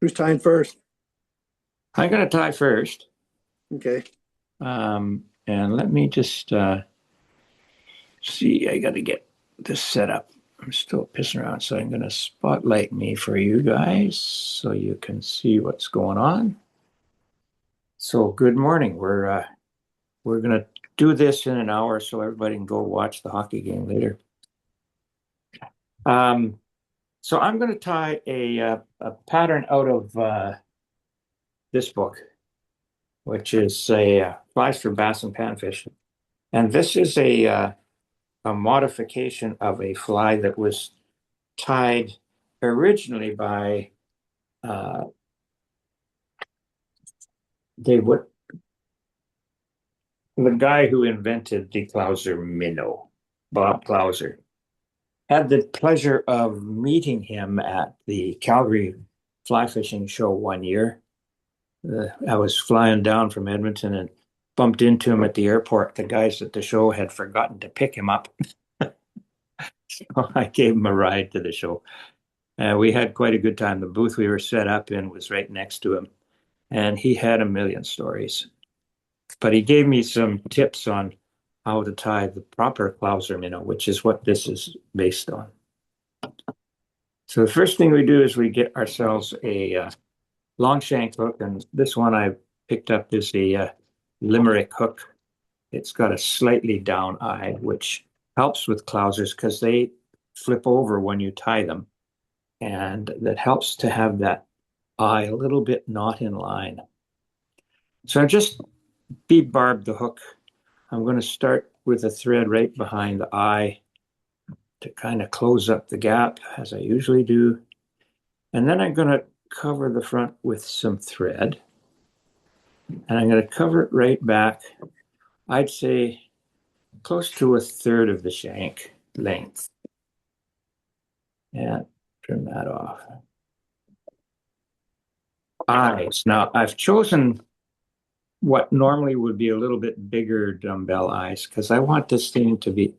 Who's tying first? I'm going to tie first. Okay. And let me just see. I got to get this set up. I'm still pissing around, so I'm going to spotlight me for you guys so you can see what's going on. So, good morning. We're going to do this in an hour so everybody can go watch the hockey game later. Um, so I'm going to tie a pattern out of this book, which is a Flies for Bass and Panfish. And this is a modification of a fly that was tied originally by uh, Dave Wood, the guy who invented the Clouser Minnow, Bob Clouser. Had the pleasure of meeting him at the Calgary fly fishing show one year. I was flying down from Edmonton and bumped into him at the airport. The guys at the show had forgotten to pick him up. So I gave him a ride to the show. We had quite a good time. The booth we were set up in was right next to him, and he had a million stories. But he gave me some tips on how to tie the proper Clouser minnow, which is what this is based on. So the first thing we do is we get ourselves a long shank hook, and this one I picked up is a Limerick hook. It's got a slightly down eye, which helps with Clousers because they flip over when you tie them. And that helps to have that eye a little bit not in line. So I just bead barbed the hook. I'm going to start with a thread right behind the eye to kind of close up the gap, as I usually do. And then I'm going to cover the front with some thread. And I'm going to cover it right back, I'd say close to a third of the shank length. And trim that off. Eyes. Now, I've chosen what normally would be a little bit bigger dumbbell eyes because I want this thing to be,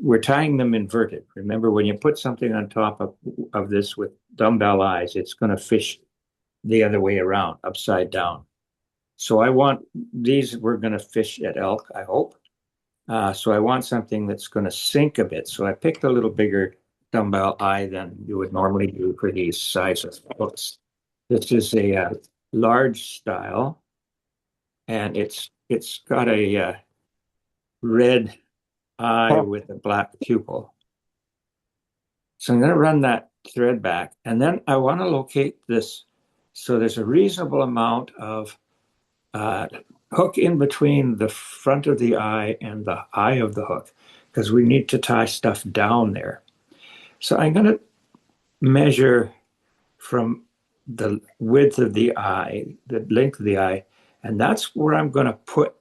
we're tying them inverted. Remember, when you put something on top of this with dumbbell eyes, it's going to fish the other way around, upside down. So I want these, we're going to fish at elk, I hope. So I want something that's going to sink a bit. So I picked a little bigger dumbbell eye than you would normally do for these sizes hooks. This is a large style, and it's got a red eye with a black pupil. So I'm going to run that thread back, and then I want to locate this so there's a reasonable amount of hook in between the front of the eye and the eye of the hook because we need to tie stuff down there. So I'm going to measure from the width of the eye, the length of the eye, and that's where I'm going to put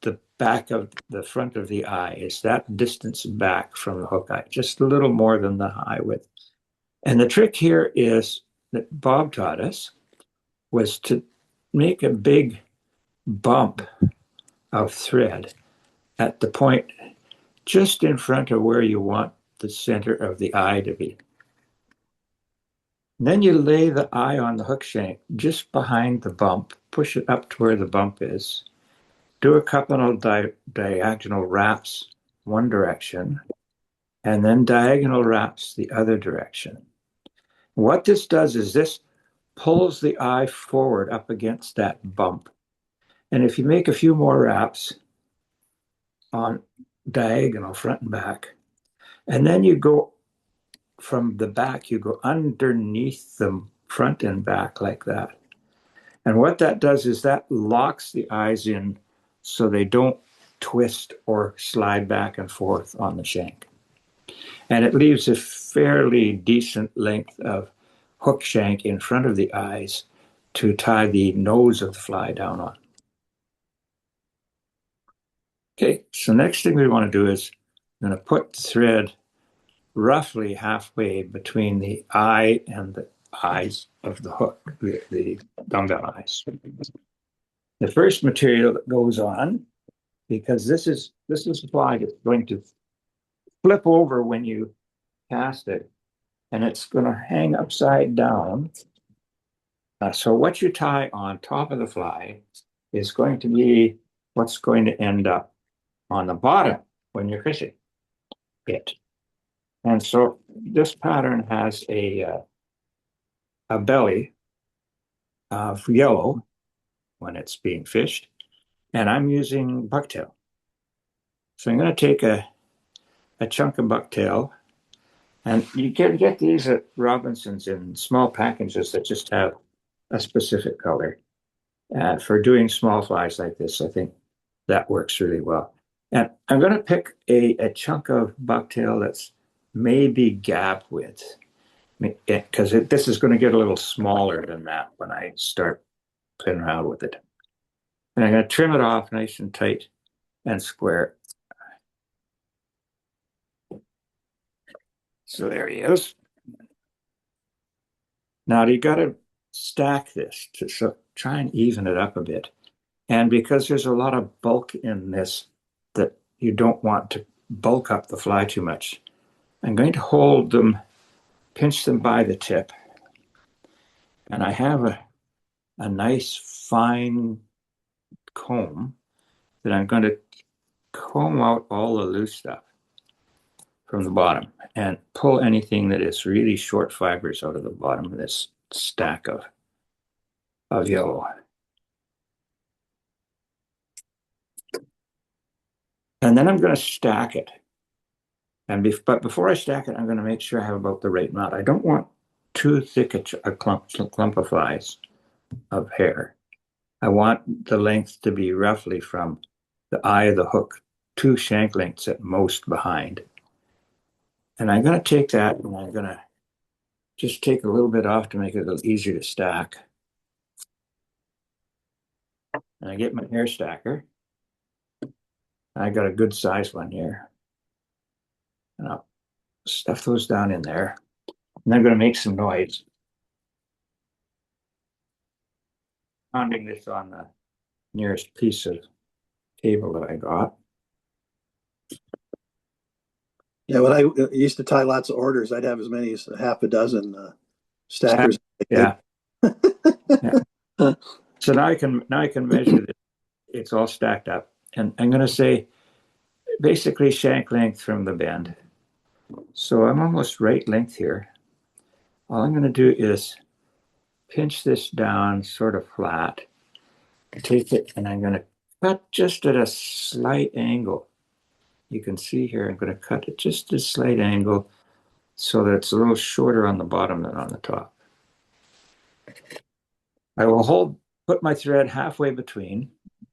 the back of the front of the eye, is that distance back from the hook eye, just a little more than the eye width. And the trick here is that Bob taught us was to make a big bump of thread at the point just in front of where you want the center of the eye to be. Then you lay the eye on the hook shank just behind the bump, push it up to where the bump is, do a couple of diagonal wraps one direction, and then diagonal wraps the other direction. What this does is this pulls the eye forward up against that bump. And if you make a few more wraps on diagonal front and back, and then you go from the back, you go underneath the front and back like that. And what that does is that locks the eyes in so they don't twist or slide back and forth on the shank. And it leaves a fairly decent length of hook shank in front of the eyes to tie the nose of the fly down on. Okay, so next thing we want to do is I'm going to put thread roughly halfway between the eye and the eyes of the hook, the dumbbell eyes. The first material that goes on, because this is a fly that's going to flip over when you cast it, and it's going to hang upside down So what you tie on top of the fly is going to be what's going to end up on the bottom when you're fishing it. And so this pattern has a belly of yellow when it's being fished, and I'm using bucktail. So I'm going to take a chunk of bucktail, and you can get these at Robinson's in small packages that just have a specific color. For doing small flies like this, I think that works really well. And I'm going to pick a chunk of bucktail that's maybe gap width, because this is going to get a little smaller than that when I start playing around with it. And I'm going to trim it off nice and tight and square. So there he is. Now you got to stack this to try and even it up a bit. And because there's a lot of bulk in this that you don't want to bulk up the fly too much, I'm going to hold them, pinch them by the tip. And I have a nice fine comb that I'm going to comb out all the loose stuff from the bottom and pull anything that is really short fibers out of the bottom of this stack of yellow. And then I'm going to stack it. But before I stack it, I'm going to make sure I have about the right amount. I don't want too thick a clump of flies of hair. I want the length to be roughly from the eye of the hook, 2 shank lengths at most behind. And I'm going to take that and I'm going to just take a little bit off to make it a little easier to stack. And I get my hair stacker. I got a good size one here. And I'll stuff those down in there. And I'm going to make some noise. Pounding this on the nearest piece of cable that I got. Yeah, when I used to tie lots of orders, I'd have as many as half a dozen stackers. Yeah. Yeah. So now I can measure that it's all stacked up. And I'm going to say basically shank length from the bend. So I'm almost right length here. All I'm going to do is pinch this down sort of flat, take it, and I'm going to cut just at a slight angle. You can see here, I'm going to cut it just a slight angle so that it's a little shorter on the bottom than on the top. I will put my thread halfway between,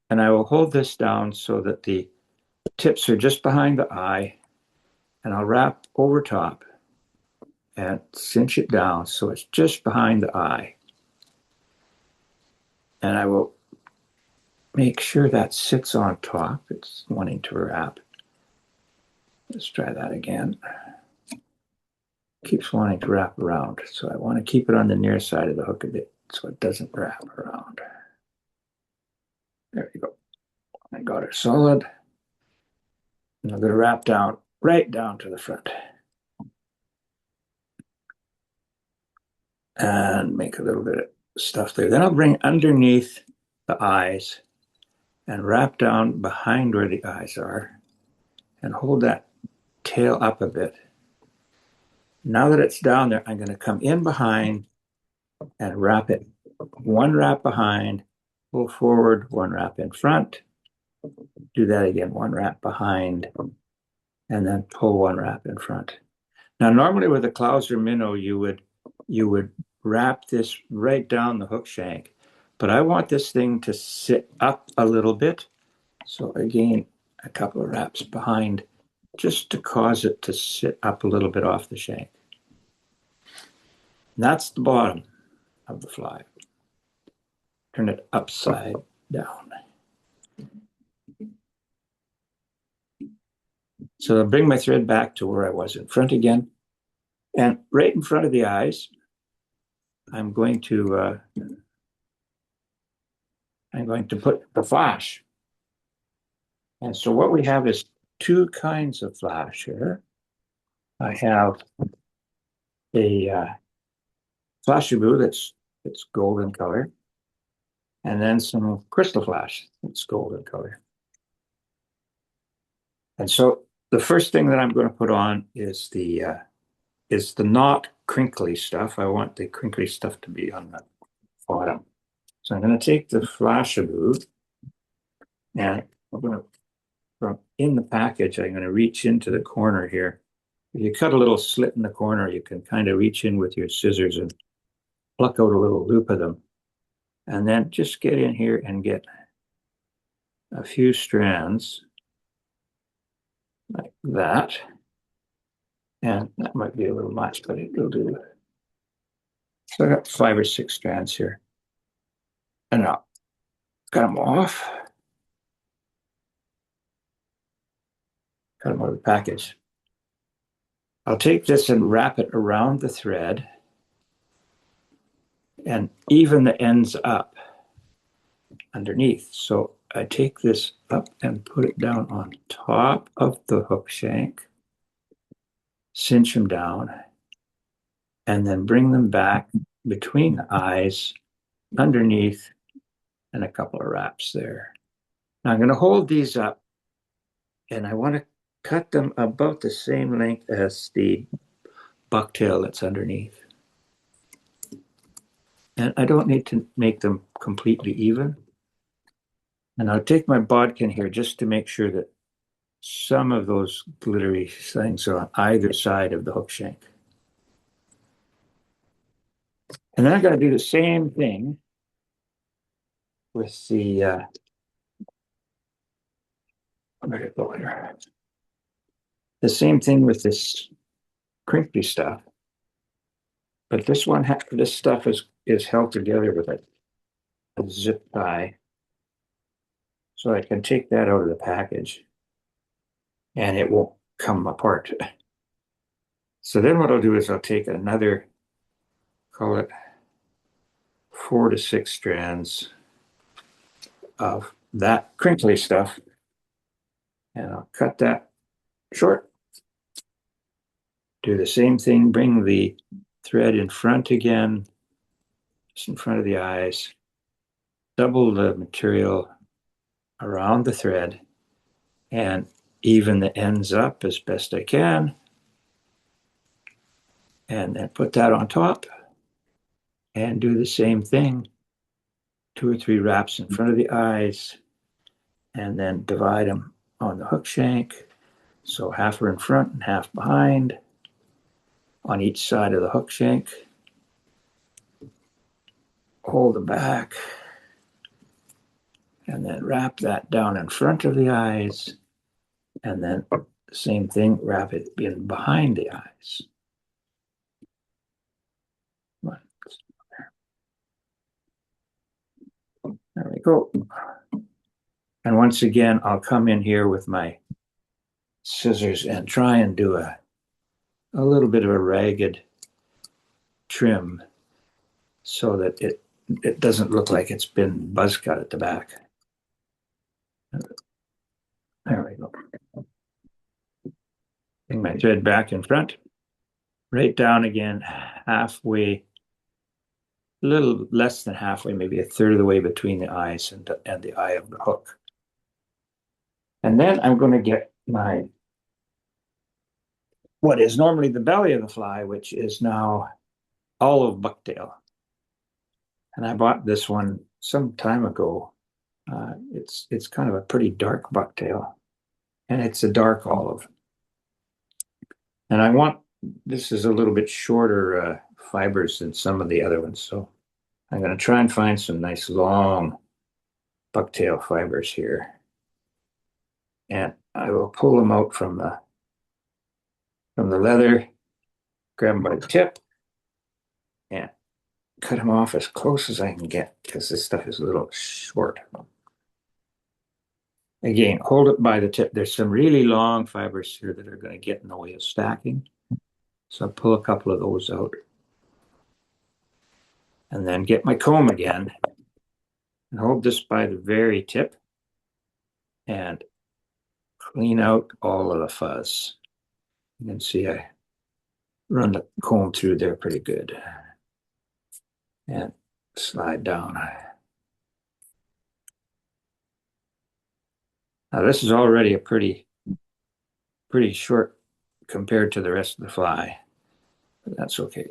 and I will hold this down so that the tips are just behind the eye, and I'll wrap over top and cinch it down so it's just behind the eye. And I will make sure that sits on top. It's wanting to wrap. Let's try that again. Keeps wanting to wrap around. So I want to keep it on the near side of the hook a bit so it doesn't wrap around. There we go. I got it solid. And I'm going to wrap down right down to the front. And make a little bit of stuff there. Then I'll bring underneath the eyes and wrap down behind where the eyes are and hold that tail up a bit. Now that it's down there, I'm going to come in behind and wrap it. One wrap behind, pull forward, one wrap in front. Do that again, one wrap behind, and then pull one wrap in front. Now, normally with a Clouser minnow, you would wrap this right down the hook shank, but I want this thing to sit up a little bit. So again, a couple of wraps behind just to cause it to sit up a little bit off the shank. And that's the bottom of the fly. Turn it upside down. So I'll bring my thread back to where I was in front again. And right in front of the eyes, I'm going to put the flash. And so what we have is 2 kinds of flash here. I have a Flashabou that's It's golden color. And then some Krystal Flash. It's golden color. And so the first thing that I'm going to put on is the not crinkly stuff. I want the crinkly stuff to be on the bottom. So I'm going to take the Flashabou, and I'm going to, from in the package, I'm going to reach into the corner here. If you cut a little slit in the corner, you can kind of reach in with your scissors and pluck out a little loop of them. And then just get in here and get a few strands like that. And that might be a little much, but it'll do. So I got 5 or 6 strands here. And now, cut them off. Cut them out of the package. I'll take this and wrap it around the thread and even the ends up underneath. So I take this up and put it down on top of the hook shank, cinch them down, and then bring them back between the eyes, underneath, and a couple of wraps there. Now I'm going to hold these up, and I want to cut them about the same length as the bucktail that's underneath. And I don't need to make them completely even. And I'll take my bodkin here just to make sure that some of those glittery things are on either side of the hook shank. And then I'm going to do the same thing with the same thing with this crinkly stuff. But this one, this stuff is held together with a zip tie. So I can take that out of the package and it won't come apart. So then what I'll do is I'll take another, call it 4 to 6 strands of that crinkly stuff, and I'll cut that short. Do the same thing, bring the thread in front again, just in front of the eyes, double the material around the thread, and even the ends up as best I can, and then put that on top and do the same thing, 2 or 3 wraps in front of the eyes, and then divide them on the hook shank. So half are in front and half behind on each side of the hook shank. Hold them back, and then wrap that down in front of the eyes, and then same thing, wrap it in behind the eyes. There we go. And once again, I'll come in here with my scissors and try and do a little bit of a ragged trim so that it doesn't look like it's been buzz cut at the back. There we go. Bring my thread back in front, right down again, halfway, a little less than halfway, maybe 1/3 of the way between the eyes and the eye of the hook. And then I'm going to get my, what is normally the belly of the fly, which is now olive bucktail. And I bought this one some time ago. It's kind of a pretty dark bucktail, and it's a dark olive. And I want, this is a little bit shorter fibers than some of the other ones. So I'm going to try and find some nice long bucktail fibers here. And I will pull them out from the leather, grab them by the tip, and cut them off as close as I can get, because this stuff is a little short. Again, hold it by the tip. There's some really long fibers here that are going to get in the way of stacking. So I'll pull a couple of those out. And then get my comb again and hold this by the very tip and clean out all of the fuzz. You can see I run the comb through there pretty good. And slide down. Now this is already a pretty short compared to the rest of the fly, but that's okay.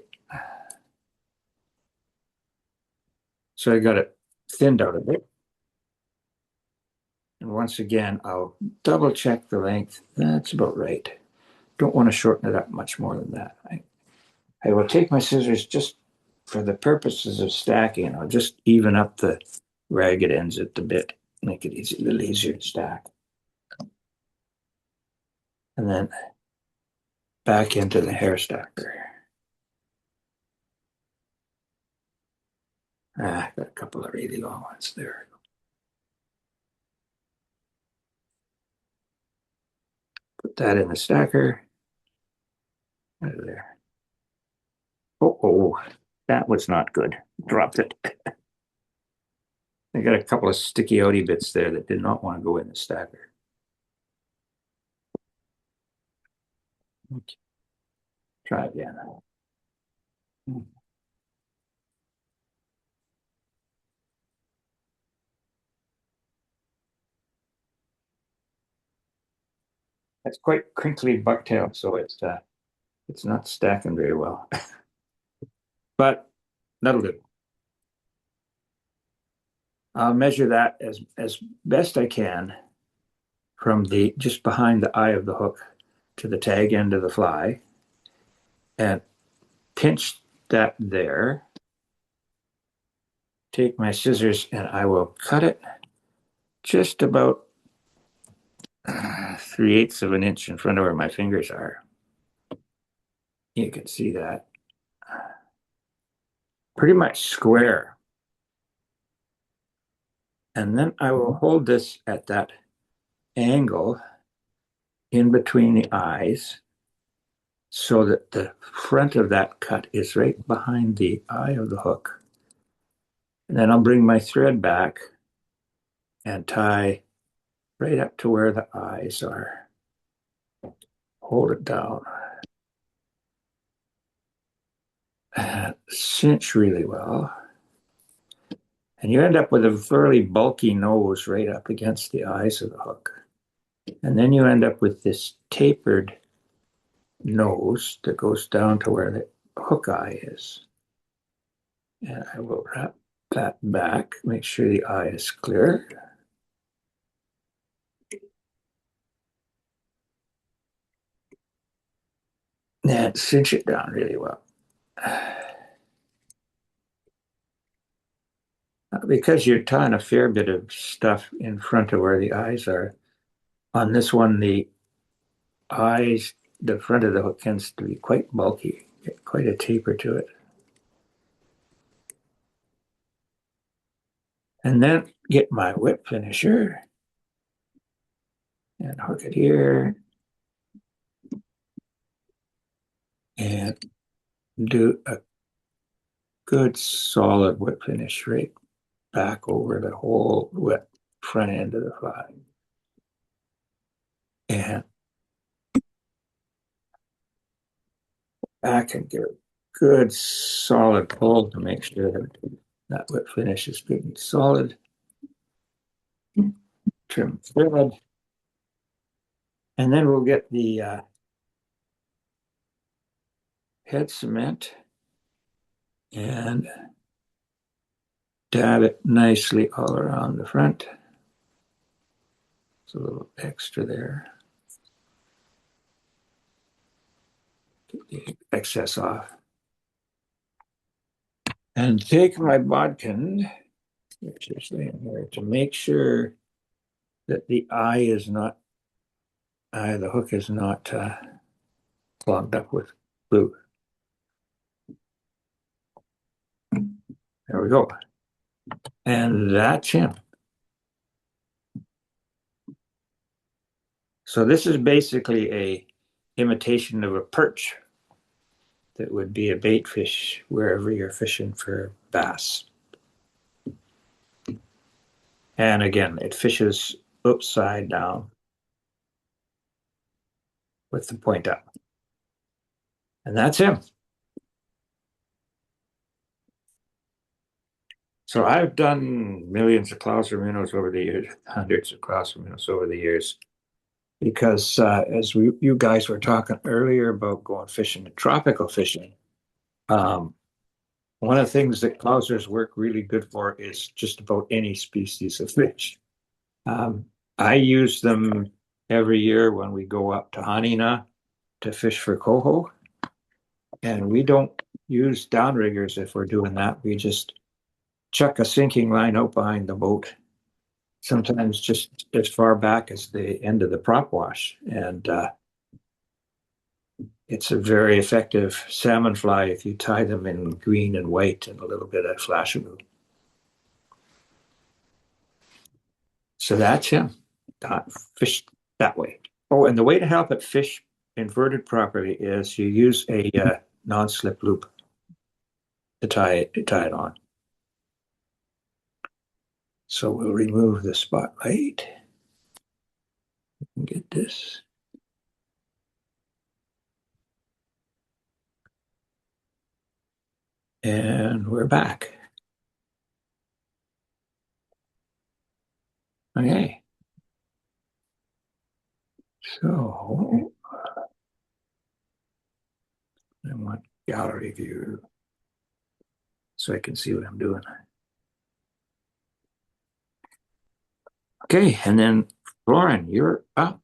So I got it thinned out a bit. And once again, I'll double check the length. That's about right. Don't want to shorten it up much more than that. I will take my scissors just for the purposes of stacking. I'll just even up the ragged ends at the bit, make it easy, a little easier to stack. And then back into the hair stacker. Got a couple of really long ones there. Put that in the stacker. Out of there. Oh, that was not good. Dropped it. I got a couple of sticky outy bits there that did not want to go in the stacker. Okay. Try again. It's quite crinkly bucktail, so it's not stacking very well. But that'll do. I'll measure that as best I can from the just behind the eye of the hook to the tag end of the fly and pinch that there. Take my scissors and I will cut it just about 3/8 of an inch in front of where my fingers are. You can see that. Pretty much square. And then I will hold this at that angle in between the eyes so that the front of that cut is right behind the eye of the hook. And then I'll bring my thread back and tie right up to where the eyes are. Hold it down. Cinch really well. And you end up with a fairly bulky nose right up against the eyes of the hook. And then you end up with this tapered nose that goes down to where the hook eye is. And I will wrap that back, make sure the eye is clear. And cinch it down really well. Because you're tying a fair bit of stuff in front of where the eyes are, on this one, the eyes, the front of the hook tends to be quite bulky, get quite a taper to it. And then get my whip finisher and hook it here and do a good solid whip finish right back over the whole whip front end of the fly. And back and get a good solid pull to make sure that that whip finish is good and solid. Trim thread. And then we'll get the head cement and dab it nicely all around the front. There's a little extra there. Get the excess off. And take my bodkin, which is in here, to make sure that the the hook is not clogged up with glue. There we go. And that's him. So this is basically a imitation of a perch that would be a bait fish wherever you're fishing for bass. And again, it fishes upside down with the point up. And that's him. So I've done millions of Clouser minnows over the years, hundreds of Clouser minnows over the years, because as you guys were talking earlier about going fishing and tropical fishing, um, one of the things that Clousers work really good for is just about any species of fish. Um, I use them every year when we go up to Hanina to fish for coho, and we don't use downriggers if we're doing that. We just chuck a sinking line out behind the boat, sometimes just as far back as the end of the prop wash. And it's a very effective salmon fly if you tie them in green and white and a little bit of Flashabou. So that's him. Fish that way. Oh, and the way to help it fish inverted properly is you use a non-slip loop to tie it on. So we'll remove the spotlight. Get this. And we're back. Okay. So I want gallery view so I can see what I'm doing. Okay, and then Florin, you're up.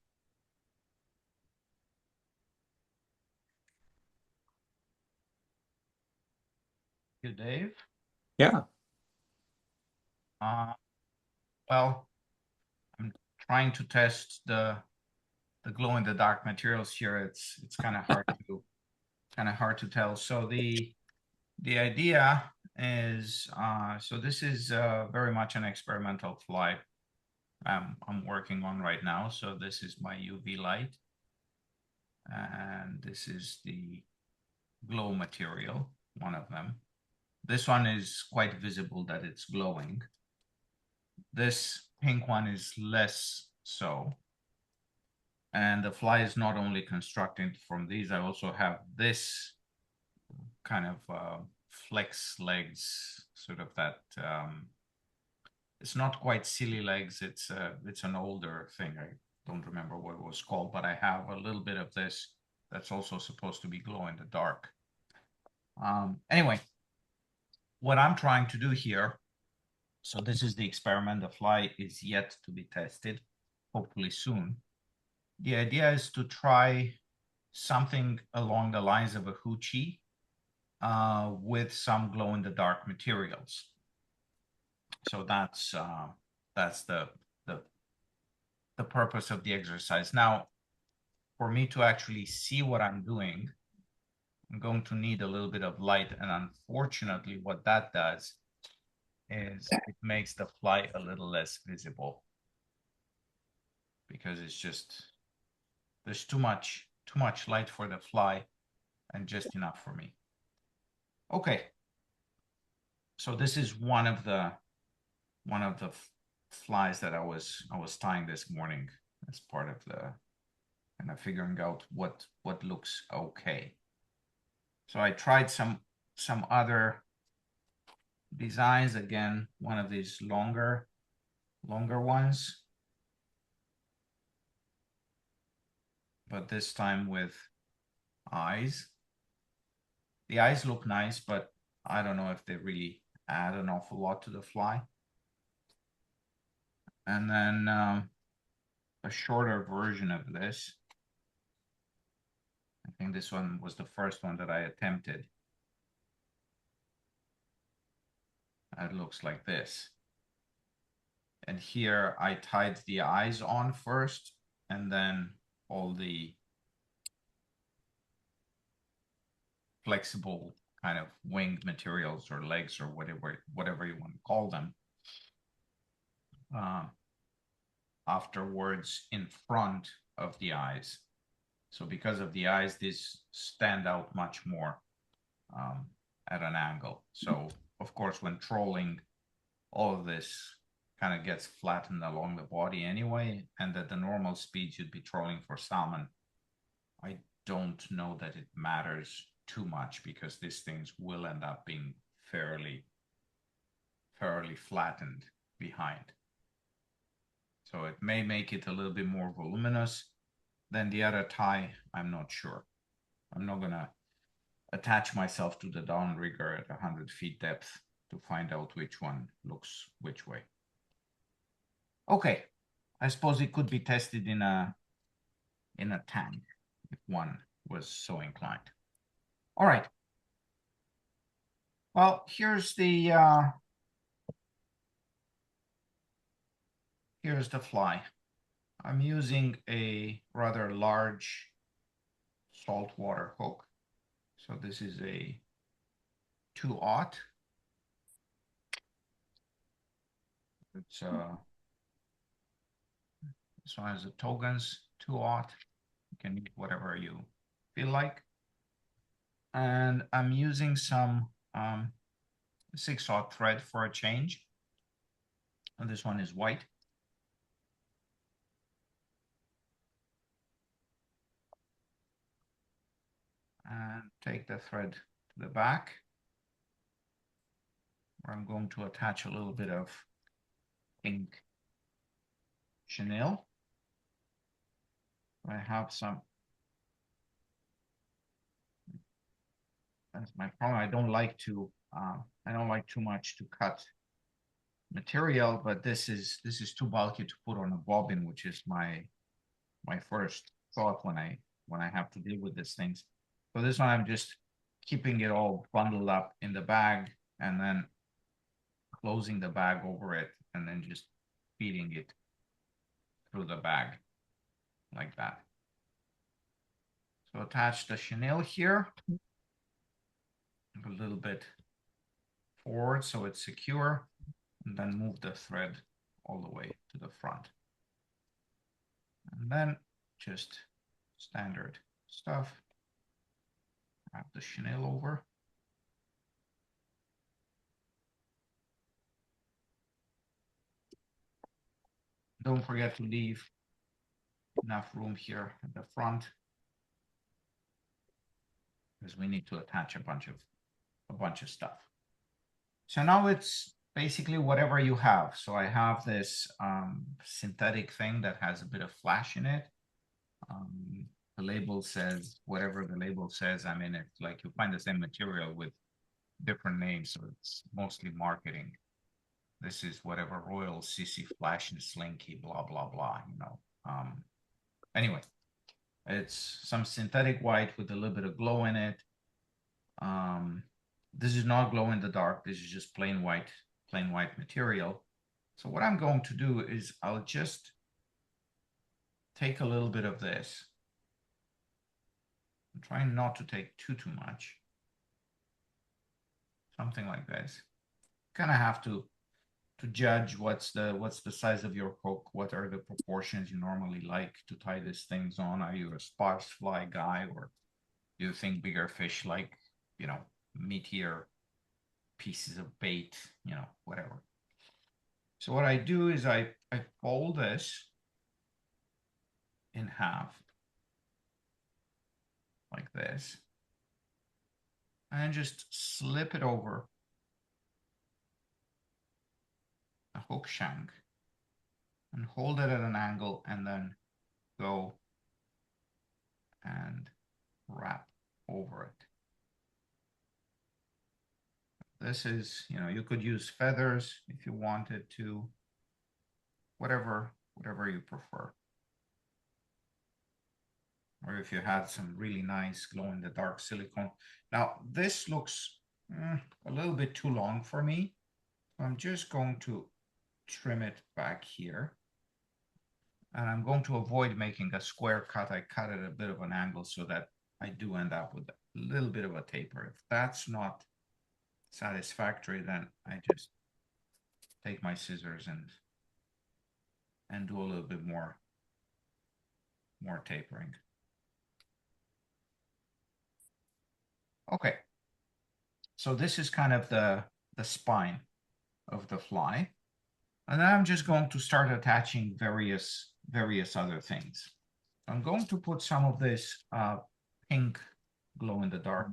You, Dave. Yeah. Well, I'm trying to test the glow in the dark materials here. It's kind of hard to tell. So the idea is so this is very much an experimental fly I'm working on right now. So this is my UV light, and this is the glow material, one of them. This one is quite visible that it's glowing. This pink one is less so. And the fly is not only constructed from these, I also have this kind of flex legs, sort of that, it's not quite silly legs, it's an older thing. I don't remember what it was called, but I have a little bit of this that's also supposed to be glow in the dark. Anyway, what I'm trying to do here, so this is the experiment. The fly is yet to be tested, hopefully soon. The idea is to try something along the lines of a hoochie with some glow-in-the-dark materials. So that's the purpose of the exercise. Now, for me to actually see what I'm doing, I'm going to need a little bit of light, and unfortunately, what that does is it makes the fly a little less visible because it's just there's too much light for the fly and just enough for me. Okay, so this is one of the flies that I was tying this morning as part of the kind of figuring out what looks okay. So I tried some other designs. Again, one of these longer ones, but this time with eyes. The eyes look nice, but I don't know if they really add an awful lot to the fly. And then a shorter version of this. I think this one was the first one that I attempted. It looks like this. And here I tied the eyes on first, and then all the flexible kind of winged materials or legs or whatever you want to call them afterwards in front of the eyes. So because of the eyes, these stand out much more at an angle. So of course, when trolling, all of this kind of gets flattened along the body anyway, and at the normal speeds you'd be trolling for salmon, I don't know that it matters too much because these things will end up being fairly fairly flattened behind. So it may make it a little bit more voluminous than the other tie. I'm not sure. I'm not gonna attach myself to the downrigger at 100 feet depth to find out which one looks which way. Okay, I suppose it could be tested in a tank if one was so inclined. All right. Well, here's the fly. I'm using a rather large saltwater hook. So this is a 2/0. It's this one has the tokens 2/0. You can use whatever you feel like. And I'm using some 6/0 thread for a change. And this one is white. And take the thread to the back, where I'm going to attach a little bit of pink chenille. I have some. That's my problem. I don't like too much to cut material, but this is too bulky to put on a bobbin, which is my first thought when I have to deal with these things. So this one I'm just keeping it all bundled up in the bag and then closing the bag over it and then just feeding it through the bag like that. So attach the chenille here a little bit forward so it's secure, and then move the thread all the way to the front. And then just standard stuff. Wrap the chenille over. Don't forget to leave enough room here at the front, because we need to attach a bunch of stuff. So now it's basically whatever you have. So I have this synthetic thing that has a bit of flash in it. The label says whatever the label says. I mean, it's like you find the same material with different names, so it's mostly marketing. This is whatever Royal CC Flash and Slinky, blah blah blah. You know. Anyway, it's some synthetic white with a little bit of glow in it. This is not glow in the dark. This is just plain white material. So what I'm going to do is I'll just take a little bit of this. I'm trying not to take too much. Something like this. Kind of have to judge what's the size of your hook, what are the proportions you normally like to tie these things on. Are you a sparse fly guy, or do you think bigger fish like, you know, meatier pieces of bait, you know, whatever. So what I do is I fold this in half like this, and just slip it over a hook shank and hold it at an angle, and then go and wrap over it. This is, you know, you could use feathers if you wanted to, whatever you prefer. Or if you had some really nice glow-in-the-dark silicone. Now, this looks a little bit too long for me. So I'm just going to trim it back here. And I'm going to avoid making a square cut. I cut at a bit of an angle so that I do end up with a little bit of a taper. If that's not satisfactory, then I just take my scissors and do a little bit more tapering. Okay, so this is kind of the spine of the fly, and then I'm just going to start attaching various other things. I'm going to put some of this pink glow in the dark.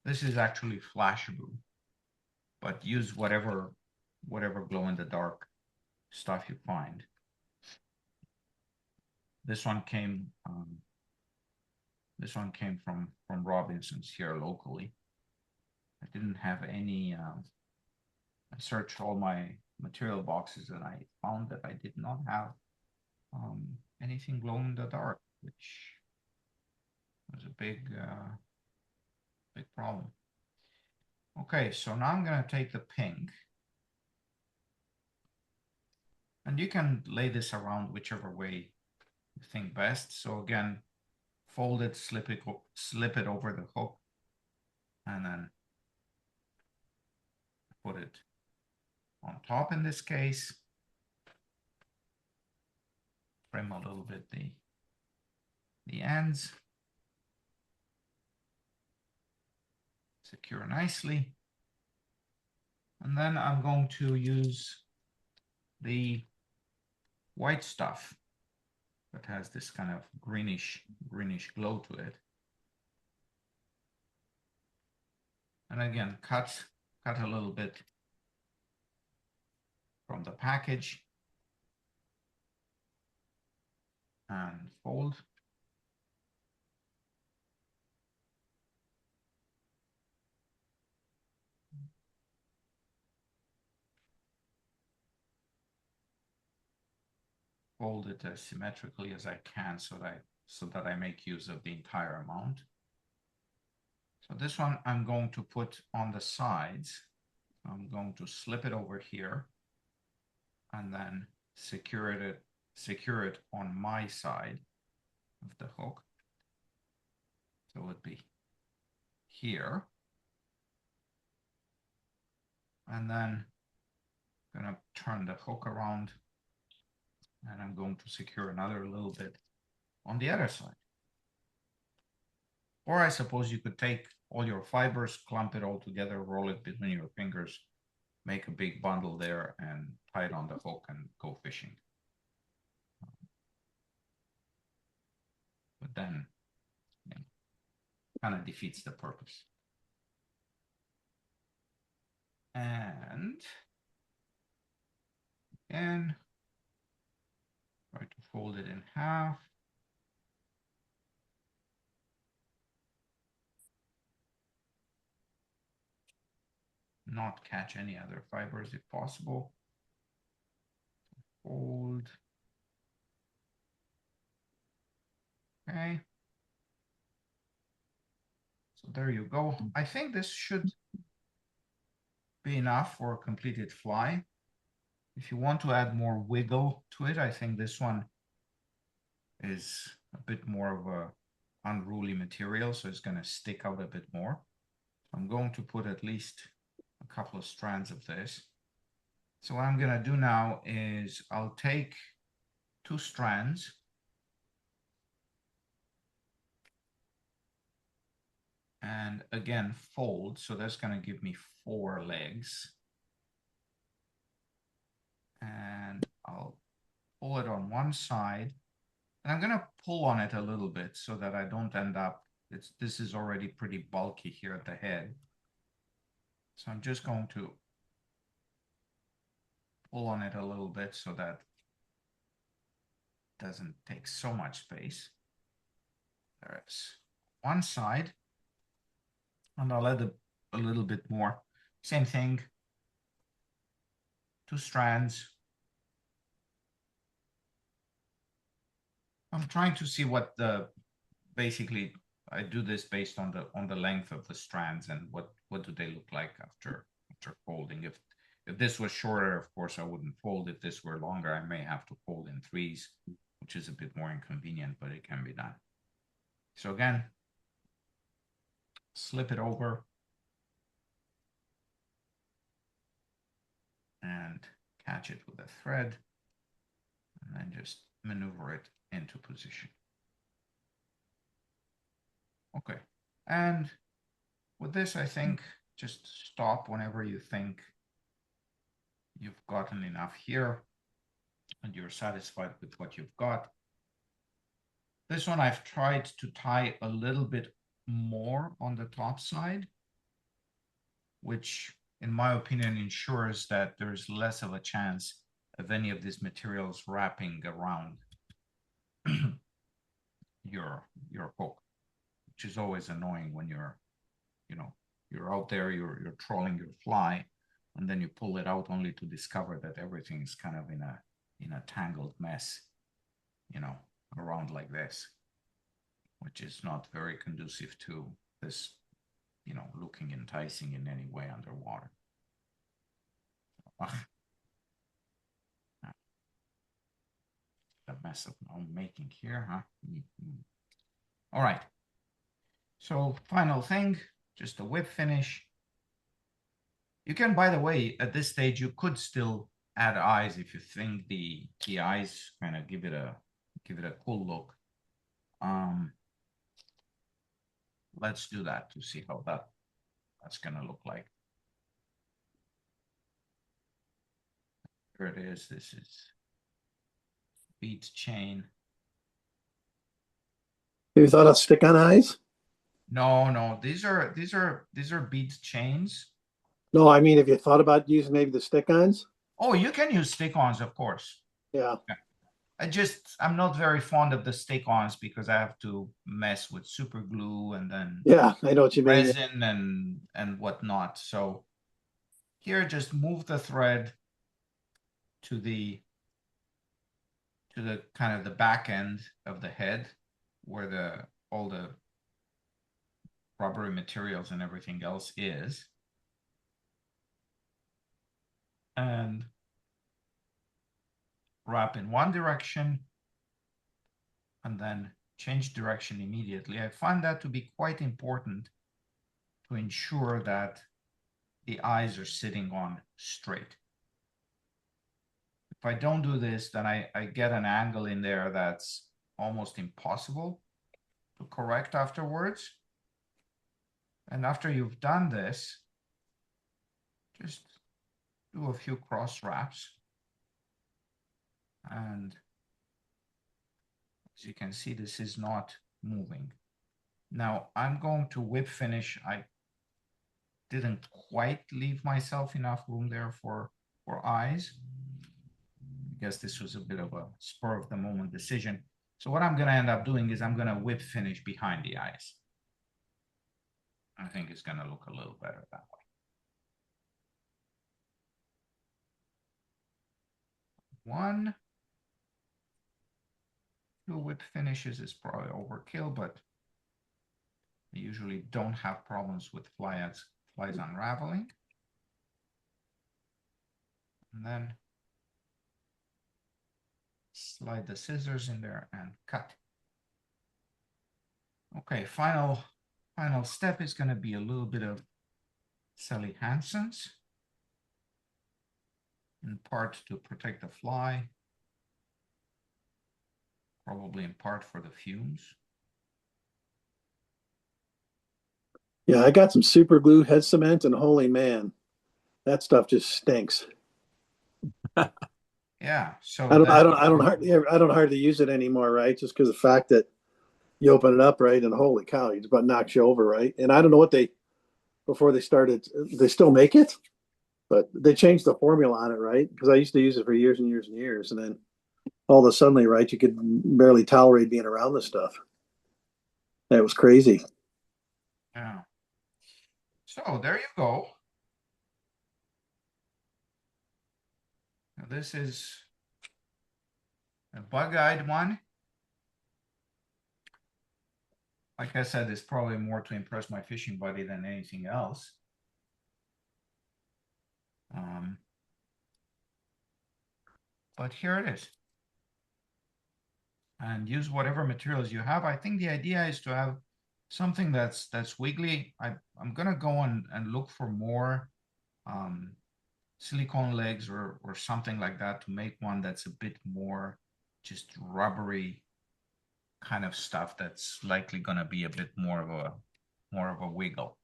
This is actually Flashabou. but use whatever glow in the dark stuff you find. This one came from Robinson's here locally. I didn't have any. I searched all my material boxes and I found that I did not have anything glow in the dark, which was a big problem. Okay, so now I'm gonna take the pink, and you can lay this around whichever way you think best. So again, fold it, slip it over the hook, and then put it on top in this case. Trim a little bit the ends. Secure nicely. And then I'm going to use the white stuff that has this kind of greenish glow to it. And again, cut a little bit from the package and fold. Fold it as symmetrically as I can so that I make use of the entire amount. So this one I'm going to put on the sides. I'm going to slip it over here and then secure it on my side of the hook. So it would be here. And then I'm gonna turn the hook around and I'm going to secure another little bit on the other side. Or I suppose you could take all your fibers, clump it all together, roll it between your fingers, make a big bundle there and tie it on the hook and go fishing. But then kind of defeats the purpose. And again, try to fold it in half. Not catch any other fibers if possible. Fold. Okay. So there you go. I think this should be enough for a completed fly. If you want to add more wiggle to it, I think this one is a bit more of a unruly material, so it's going to stick out a bit more. I'm going to put at least a couple of strands of this. So what I'm going to do now is I'll take 2 strands and again fold, so that's going to give me 4 legs. And I'll pull it on one side. And I'm going to pull on it a little bit so that I don't end up, this is already pretty bulky here at the head. So I'm just going to pull on it a little bit so that it doesn't take so much space. There's one side. And I'll add a little bit more. Same thing. 2 strands. I'm trying to see what basically I do this based on the length of the strands and what do they look like after folding. If this was shorter, of course I wouldn't fold. If this were longer, I may have to fold in 3s, which is a bit more inconvenient, but it can be done. So again, slip it over and catch it with a thread and then just maneuver it into position. Okay, and with this, I think just stop whenever you think you've gotten enough here and you're satisfied with what you've got. This one I've tried to tie a little bit more on the top side, which in my opinion, ensures that there's less of a chance of any of these materials wrapping around your hook, which is always annoying when you're, you know, you're out there, you're trolling your fly, and then you pull it out only to discover that everything is kind of in a tangled mess, you know, around like this, which is not very conducive to this, you know, looking enticing in any way underwater. The mess of I'm making here, huh? All right. So final thing, just a whip finish. You can, by the way, at this stage, you could still add eyes if you think the eyes kind of give it a cool look. Let's do that to see how that's gonna look like. Here it is. This is bead chain. You thought of stick-on eyes? No, these are bead chains. No, I mean, have you thought about using maybe the stick-ons? Oh, you can use stick-ons, of course. Yeah. I'm not very fond of the stick-ons because I have to mess with super glue and then Yeah, I know what you mean. resin and whatnot. So here, just move the thread to the kind of the back end of the head where all the rubbery materials and everything else is. And wrap in one direction and then change direction immediately. I find that to be quite important to ensure that the eyes are sitting on straight. If I don't do this, then I get an angle in there that's almost impossible to correct afterwards. And after you've done this, just do a few cross wraps. And as you can see, this is not moving. Now I'm going to whip finish. I didn't quite leave myself enough room there for eyes. I guess this was a bit of a spur of the moment decision. So what I'm going to end up doing is I'm going to whip finish behind the eyes. I think it's going to look a little better that way. 1, 2 whip finishes is probably overkill, but I usually don't have problems with flies unraveling. And then slide the scissors in there and cut. Okay, final step is going to be a little bit of Sally Hansen's, in part to protect the fly, probably in part for the fumes. Yeah, I got some super glue, head cement, and holy man, that stuff just stinks. Yeah, so I don't hardly use it anymore, right? Just because of the fact that you open it up, right, and holy cow, it about knocks you over, right? And I don't know what before they started, they still make it, but they changed the formula on it, right? Because I used to use it for years and years and years, and then all of a sudden, right, you could barely tolerate being around this stuff. That was crazy. Yeah. So there you go. Now this is a bug-eyed one. Like I said, it's probably more to impress my fishing buddy than anything else. But here it is. And use whatever materials you have. I think the idea is to have something that's wiggly. I'm gonna go and look for more silicone legs or something like that to make one that's a bit more just rubbery kind of stuff that's likely gonna be a bit more of a wiggle.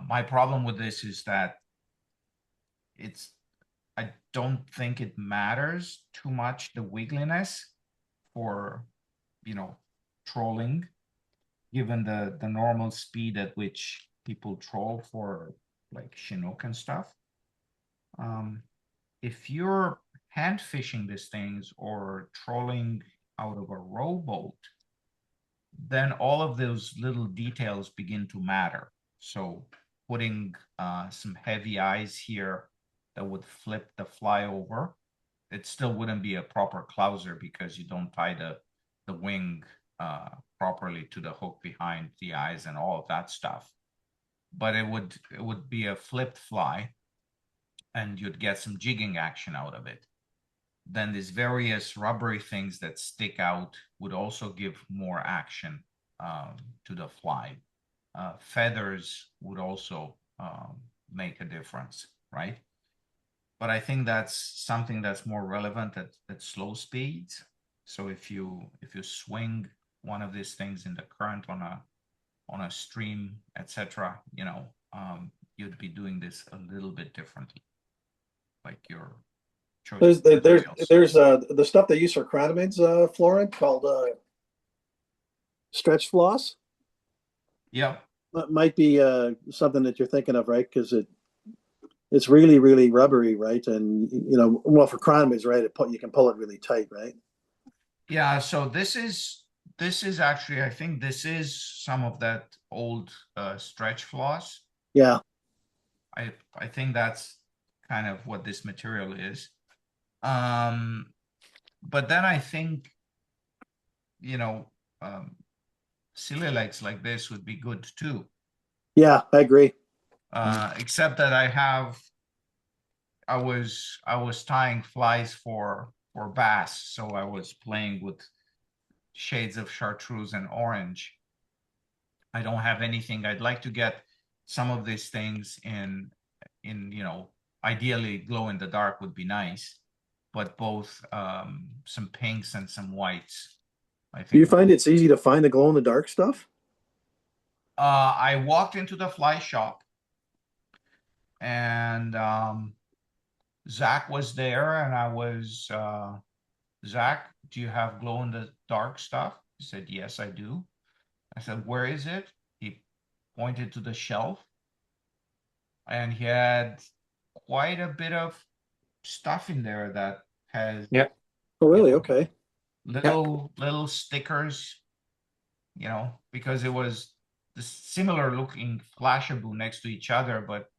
My problem with this is that I don't think it matters too much, the wiggliness for, you know, trolling, given the normal speed at which people troll for like Chinook and stuff. If you're hand fishing these things or trolling out of a rowboat, then all of those little details begin to matter. So putting some heavy eyes here that would flip the fly over, it still wouldn't be a proper clouser because you don't tie the wing properly to the hook behind the eyes and all of that stuff. But it would be a flipped fly, and you'd get some jigging action out of it. Then these various rubbery things that stick out would also give more action to the fly. Feathers would also make a difference, right? But I think that's something that's more relevant at slow speeds. So if you swing one of these things in the current on a stream, etc., you'd be doing this a little bit differently. Like your choice. There's the stuff they use for chironomids, Florin, called stretch floss. Yeah. That might be something that you're thinking of, right? Because it's really, really rubbery, right? And well, for chironomids, right, you can pull it really tight, right? Yeah. So this is actually, I think this is some of that old stretch floss. Yeah. I think that's kind of what this material is. But then I think, silly legs like this would be good too. Yeah, I agree. Except that I was tying flies for bass, so I was playing with shades of chartreuse and orange. I don't have anything. I'd like to get some of these things in ideally glow in the dark would be nice, but both some pinks and some whites. I think. Do you find it's easy to find the glow in the dark stuff? I walked into the fly shop, and Zach was there, and I was, Zach, do you have glow in the dark stuff? He said, yes, I do. I said, where is it? He pointed to the shelf, and he had quite a bit of stuff in there that has Oh, really? Okay. little stickers, because it was the similar looking Flashabou next to each other, but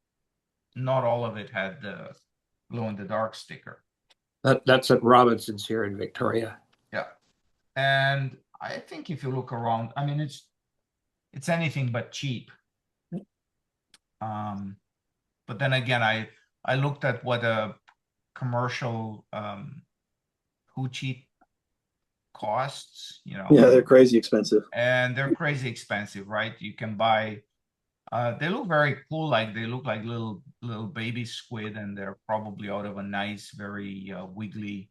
not all of it had the glow in the dark sticker. That's at Robinson's here in Victoria. Yeah. And I think if you look around, I mean, it's anything but cheap. But then again, I looked at what a commercial hoochie costs, Yeah, they're crazy expensive. and they're crazy expensive, right? You can buy, they look very cool, like they look like little baby squid, and they're probably out of a nice, very wiggly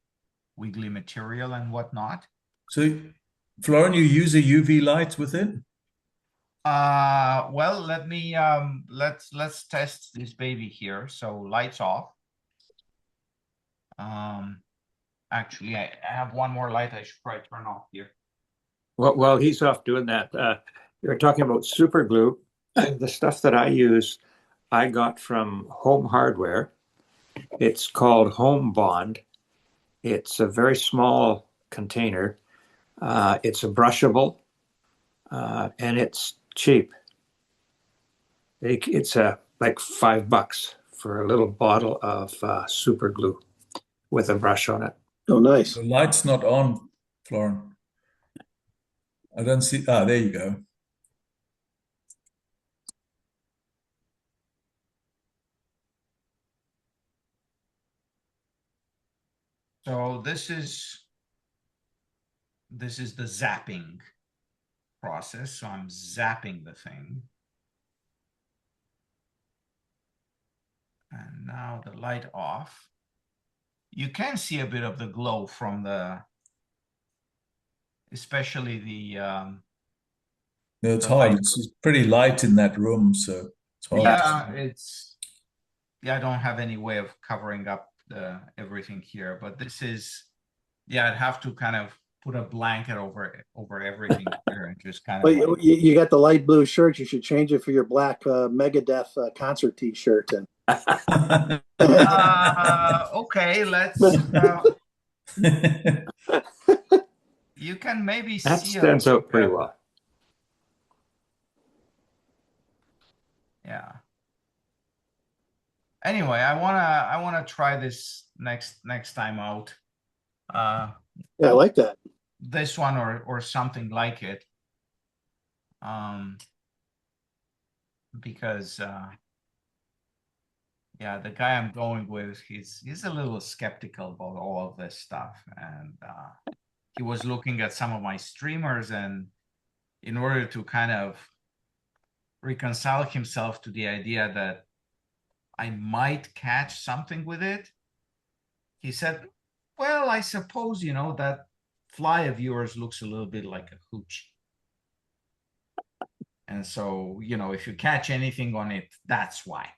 material and whatnot. So, Florin, you use a UV light with it? Well, let me let's test this baby here. So lights off. Actually, I have one more light I should probably turn off here. Well, while he's off doing that, you're talking about super glue. The stuff that I use, I got from Home Hardware. It's called Home Bond. It's a very small container. It's a brushable, and it's cheap. It's like $5 for a little bottle of super glue with a brush on it. Oh, nice. The light's not on, Florin. I don't see. Ah, there you go. So this is the zapping process. So I'm zapping the thing. And now the light off. You can see a bit of the glow from especially the No, it's the hard. light. It's pretty light in that room, so it's hard. Yeah, I don't have any way of covering up everything here, but this is, I'd have to kind of put a blanket over everything here and just kind But of like, you got the light blue shirt. You should change it for your black Megadeth concert T-shirt. And okay, you can maybe That see a stands little out pretty bit. well. Yeah. Anyway, I wanna try this next time out. yeah, I like that. This one or something like it. Because yeah, the guy I'm going with, he's a little skeptical about all of this stuff, and he was looking at some of my streamers, and in order to kind of reconcile himself to the idea that I might catch something with it, he said, well, I suppose, that fly of yours looks a little bit like a hooch. And so, if you catch anything on it, that's why.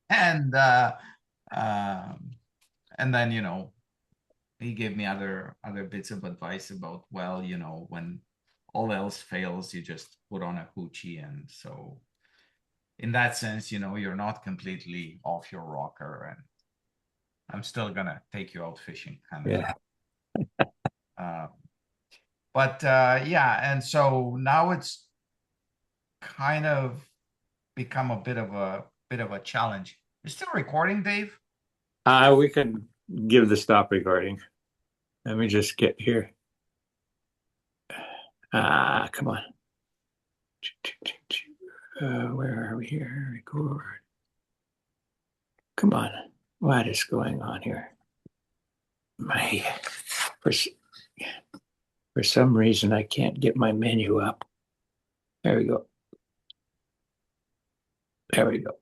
And then, he gave me other bits of advice about, well, when all else fails, you just put on a hoochie. And so in that sense, you're not completely off your rocker, and I'm still gonna take you out fishing kind of Yeah. but yeah, and so now it's kind of become a bit of a challenge. You're still recording, Dave? We can give the stop recording. Let me just get here. Come on. Where are we here? Record. Come on. What is going on here? For some reason, I can't get my menu up. There we go. There we go.